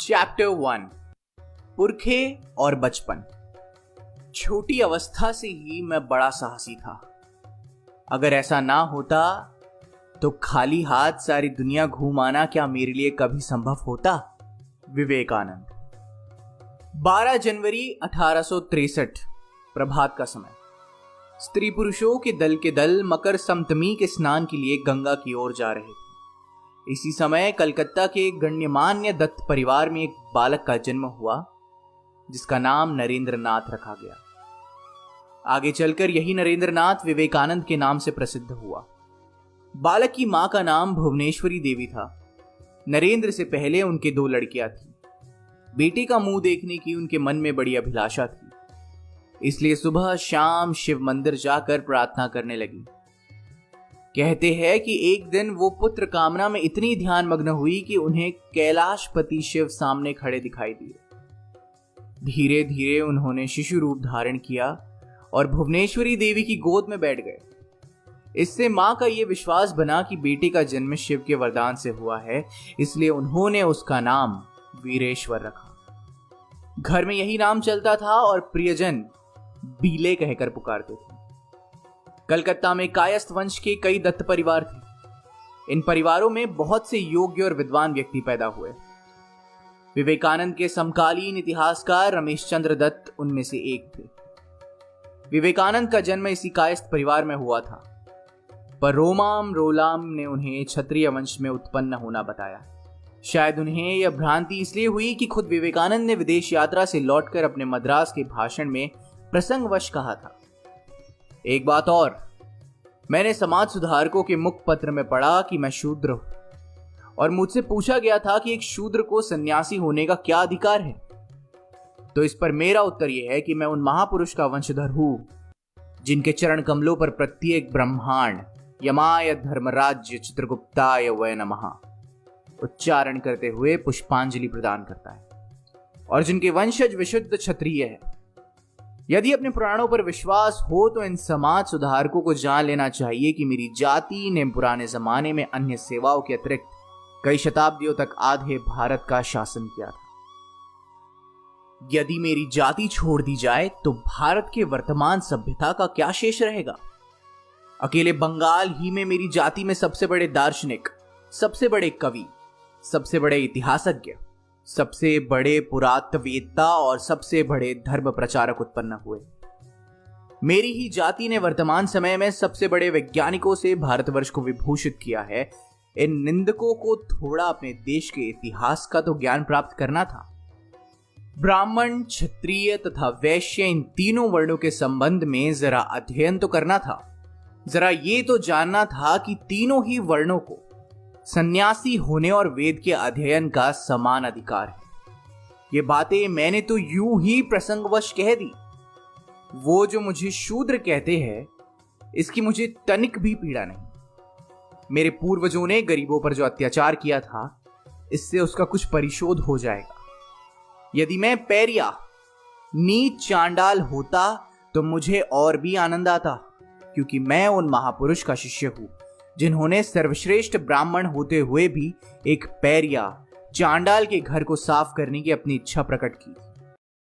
Chapter 1 पुरखे और बचपन। छोटी अवस्था से ही मैं बड़ा साहसी था। अगर ऐसा ना होता तो खाली हाथ सारी दुनिया घूम आना क्या मेरे लिए कभी संभव होता। विवेकानंद। 12 जनवरी 1863 प्रभात का समय। स्त्री पुरुषों के दल मकर समतमी के स्नान के लिए गंगा की ओर जा रहे थे। इसी समय कलकत्ता के गण्यमान्य दत्त परिवार में एक बालक का जन्म हुआ जिसका नाम नरेंद्र नाथ रखा गया। आगे चलकर यही नरेंद्र नाथ विवेकानंद के नाम से प्रसिद्ध हुआ। बालक की मां का नाम भुवनेश्वरी देवी था। नरेंद्र से पहले उनके 2 लड़कियां थीं। बेटे का मुंह देखने की उनके मन में बड़ी अभिलाषा थी, इसलिए सुबह शाम शिव मंदिर जाकर प्रार्थना करने लगी। कहते हैं कि एक दिन वो पुत्र कामना में इतनी ध्यान मग्न हुई कि उन्हें कैलाशपति शिव सामने खड़े दिखाई दिए। धीरे धीरे उन्होंने शिशु रूप धारण किया और भुवनेश्वरी देवी की गोद में बैठ गए। इससे मां का यह विश्वास बना कि बेटे का जन्म शिव के वरदान से हुआ है, इसलिए उन्होंने उसका नाम वीरेश्वर रखा। घर में यही नाम चलता था और प्रियजन बीले कहकर पुकारते थे। कलकत्ता में कायस्थ वंश के कई दत्त परिवार थे। इन परिवारों में बहुत से योग्य और विद्वान व्यक्ति पैदा हुए। विवेकानंद के समकालीन इतिहासकार रमेश चंद्र दत्त उनमें से एक थे। विवेकानंद का जन्म इसी कायस्थ परिवार में हुआ था, पर रोलाम ने उन्हें क्षत्रिय वंश में उत्पन्न होना बताया। शायद उन्हें यह भ्रांति इसलिए हुई कि खुद विवेकानंद ने विदेश यात्रा से लौटकर अपने मद्रास के भाषण में प्रसंगवश कहा था। एक बात और, मैंने समाज सुधारकों के मुखपत्र में पढ़ा कि मैं शूद्र हूं और मुझसे पूछा गया था कि एक शूद्र को सन्यासी होने का क्या अधिकार है। तो इस पर मेरा उत्तर यह है कि मैं उन महापुरुष का वंशधर हूं जिनके चरण कमलों पर प्रत्येक ब्रह्मांड यमाय धर्मराज्य चित्रगुप्ताय वै नमः उच्चारण करते हुए पुष्पांजलि प्रदान करता है और जिनके वंशज विशुद्ध क्षत्रिय है। यदि अपने पुराणों पर विश्वास हो तो इन समाज सुधारकों को जान लेना चाहिए कि मेरी जाति ने पुराने जमाने में अन्य सेवाओं के अतिरिक्त कई शताब्दियों तक आधे भारत का शासन किया था। यदि मेरी जाति छोड़ दी जाए तो भारत के वर्तमान सभ्यता का क्या शेष रहेगा। अकेले बंगाल ही में मेरी जाति में सबसे बड़े दार्शनिक, सबसे बड़े कवि, सबसे बड़े इतिहासज्ञ, सबसे बड़े पुरातत्ववेत्ता और सबसे बड़े धर्म प्रचारक उत्पन्न हुए। मेरी ही जाति ने वर्तमान समय में सबसे बड़े वैज्ञानिकों से भारतवर्ष को विभूषित किया है। इन निंदकों को थोड़ा अपने देश के इतिहास का तो ज्ञान प्राप्त करना था। ब्राह्मण, क्षत्रिय तथा वैश्य इन तीनों वर्णों के संबंध में जरा अध्ययन तो करना था। जरा ये तो जानना था कि तीनों ही वर्णों को सन्यासी होने और वेद के अध्ययन का समान अधिकार है। ये बातें मैंने तो यूं ही प्रसंगवश कह दी। वो जो मुझे शूद्र कहते हैं, इसकी मुझे तनिक भी पीड़ा नहीं। मेरे पूर्वजों ने गरीबों पर जो अत्याचार किया था, इससे उसका कुछ परिशोध हो जाएगा। यदि मैं पैरिया, नीच चांडाल होता तो मुझे और भी आनंद आता, क्योंकि मैं उन महापुरुष का शिष्य हूं जिन्होंने सर्वश्रेष्ठ ब्राह्मण होते हुए भी एक पैरिया चांडाल के घर को साफ करने की अपनी इच्छा प्रकट की।